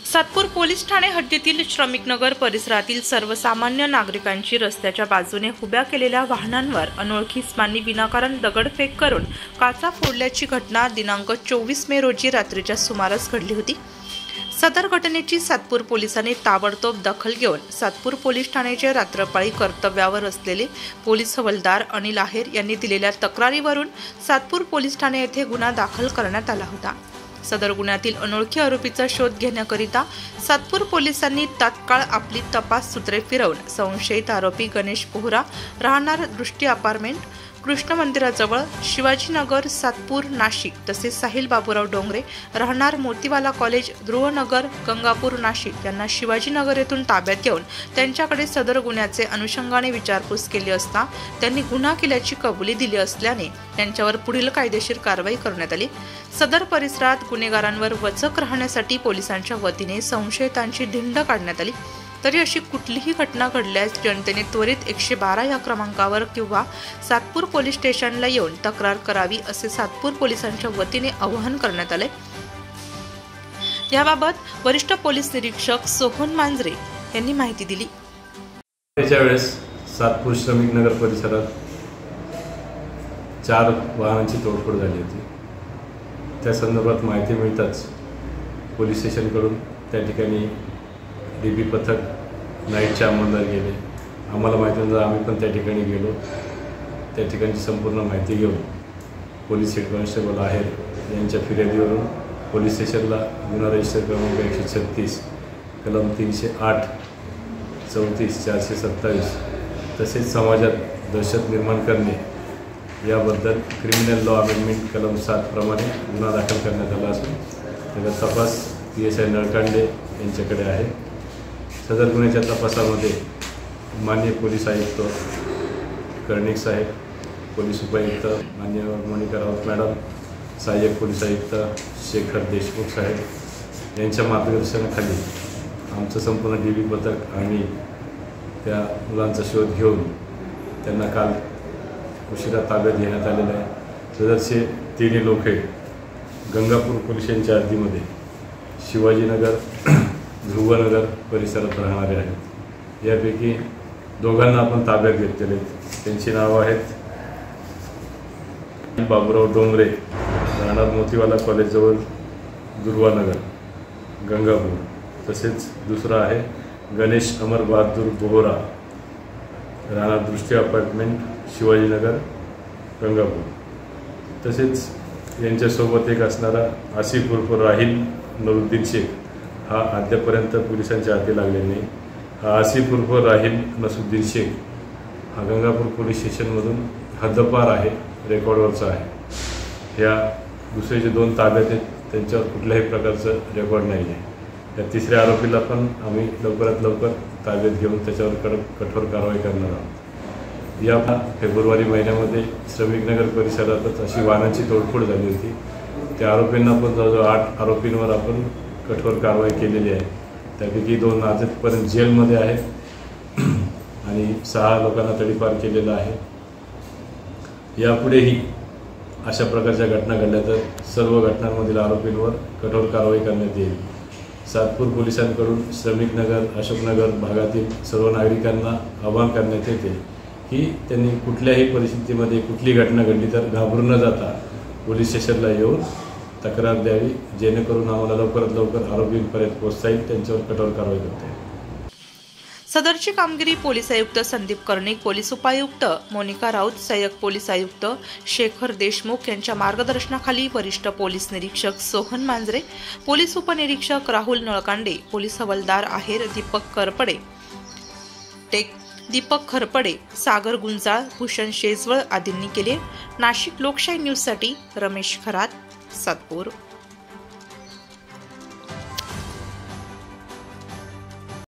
Satpur police Thane हद्दीतील श्रमिकनगर परिसरातील सर्वसामान्य नागरिकांची रस्त्याच्या बाजूने उभ्या केलेल्या वाहनांवर अनोळखी इस्मांनी विनाकारण दगडफेक करून काचा फोडल्याची घटना दिनांक 24 मे रोजी रात्रीच्या सुमारास घडली होती। सदर घटनेची सातपूर पोलिसांनी ताबडतोब दखल घेऊन सातपूर पोलीस ठाण्याचे रात्रपाळी कर्तव्यावर असलेले पोलीस हवालदार अनिल आहेर यांनी दिलेल्या तक्रारीवरून सातपूर पोलीस ठाणे येथे गुन्हा दाखल करण्यात आला होता। सदर गुन्ह्यातील अनोळखी आरोपीचा शोध घेण्याकरिता सातपूर पोलिसांनी तात्काळ आपली तपास सूत्रे फिरवून संशयित आरोपी गणेश पोहरा राहणार दृष्टी अपार्टमेंट कृष्ण मंदिराजवळ शिवाजीनगर सातपूर नाशिक तसेच साहिल बाबूराव डोंगरे राहणार मोतीवाला कॉलेज ध्रुवनगर गंगापूर नाशिक यांना शिवाजीनगर येथून ताब्यात घेऊन त्यांच्याकडे सदर गुन्ह्याचे अनुषंगाने विचारपूस केली असता त्यांनी गुन्हा केल्याची कबुली दिली असल्याने त्यांच्यावर पुढील कायदेशीर कारवाई करण्यात आली। सदर परिसरात गुन्हेगारांवर वचक राहण्यासाठी पोलिसांच्या वतीने संशयितांची धिंड काढण्यात आली। तरी अशी कुठलीही घटना घडल्यास जनतेने त्वरित 112 या क्रमांकावर किंवा सातपूर पोलीस स्टेशनला येऊन तक्रार करावी असे सातपूर पोलिसांच्या वतीने आवाहन करण्यात आले। याबाबत वरिष्ठ पोलीस निरीक्षक सोहन मांजरे यांनी माहिती दिली। त्याच्या वेळेस सातपूर श्रमिकनगर परिसरात 4 वाहनांची तोडफोड झाली होती। त्या संदर्भात माहिती मिळताच पोलीस स्टेशनकडून त्या ठिकाणी डीबी पथक नाईटचे अंमलदार गेले। आम्हाला माहिती नंतर आम्ही पण त्या ठिकाणी गेलो। त्या ठिकाणची संपूर्ण माहिती घेऊन पोलीस हेड कॉन्स्टेबल आहेर यांच्या फिर्यादीवरून पोलीस स्टेशनला गुन्हा रजिस्टर क्रमांक 136 कलम 308 34 427 तसेच समाजात दहशत निर्माण करणे याबद्दल क्रिमिनल लॉ अमेंडमेंट कलम 7 प्रमाणे गुन्हा दाखल करण्यात आला असून त्याचा तपास PSI नळकांडे यांच्याकडे आहे। सदर गुन्ह्याच्या तपासामध्ये माननीय पोलीस आयुक्त कर्णिक साहेब, पोलीस उपायुक्त माननीय मोनिका राऊत मॅडम, सहाय्यक पोलीस आयुक्त शेखर देशमुख साहेब यांच्या मार्गदर्शनाखाली आमचं संपूर्ण डीबी पथक आणि त्या मुलांचा शोध घेऊन त्यांना काल उशिरा ताब्यात घेण्यात आलेला आहे। सदरचे 3 लोक गंगापूर पोलीस स्टेशनच्या हद्दीमध्ये शिवाजीनगर ध्रुवनगर परिसरात राहणारे आहेत। यापैकी दोघांना आपण ताब्यात घेतलेले आहेत। त्यांची नावं आहेत बाबूराव डोंगरे राहणार मोतीवाला कॉलेजजवळ ध्रुवनगर गंगापूर, तसेच दुसरा आहे गणेश अमर बहादूर बोहरा राहणार दृष्टी अपार्टमेंट शिवाजीनगर गंगापूर, तसेच यांच्यासोबत एक असणारा आसिफ उर्फ राहिल नरुद्दीन शेख हा अद्यापर्यंत पोलिसांच्या हाती लागले नाही। हा आसिफ उर्फ राहिल नसुद्दीन शेख हा गंगापूर पोलीस स्टेशनमधून हद्दपार आहे, रेकॉर्डवरचा आहे। ह्या दुसरे जे 2 ताब्यात आहेत त्यांच्यावर कुठल्याही प्रकारचं रेकॉर्ड नाही आहे। त्या 3ऱ्या आरोपीला पण आम्ही लवकरात लवकर ताब्यात घेऊन त्याच्यावर कठोर कारवाई करणार आहोत। या फेब्रुवारी महिन्यामध्ये श्रमिकनगर परिसरातच अशी वाहनांची तोडफोड झाली होती। त्या आरोपींना पण जवळजवळ 8 आरोपींवर आपण कठोर कारवाई केलेली आहे। त्यापैकी 2 आजपर्यंत जेलमध्ये आहेत आणि 6 लोकांना तडीपार केलेला आहे। यापुढेही अशा प्रकारच्या घटना घडल्या तर सर्व घटनांमधील आरोपींवर कठोर कारवाई करण्यात येईल। सातपूर पोलिसांकडून श्रमिकनगर अशोकनगर भागातील सर्व नागरिकांना आवाहन करण्यात येते की त्यांनी कुठल्याही परिस्थितीमध्ये कुठली घटना घडली तर घाबरून न जाता पोलीस स्टेशनला येऊन तक्रार द्यावी, जेणेकरून आम्हाला लवकरात लवकर आरोपींपर्यंत पोहोचता येईल, त्यांच्यावर कठोर कारवाई करता येईल। सदरची कामगिरी पोलीस आयुक्त संदीप कर्णिक, पोलीस उपायुक्त मोनिका राऊत, सहाय्यक पोलीस आयुक्त शेखर देशमुख यांच्या मार्गदर्शनाखाली वरिष्ठ पोलीस निरीक्षक सोहन मांजरे, पोलीस उपनिरीक्षक राहुल नळकांडे, पोलीस हवालदार आहेर दीपक खरपडे, सागर गुंजाळ, भूषण शेजवळ आदींनी केले। नाशिक लोकशाही न्यूजसाठी रमेश खरात, सातपूर।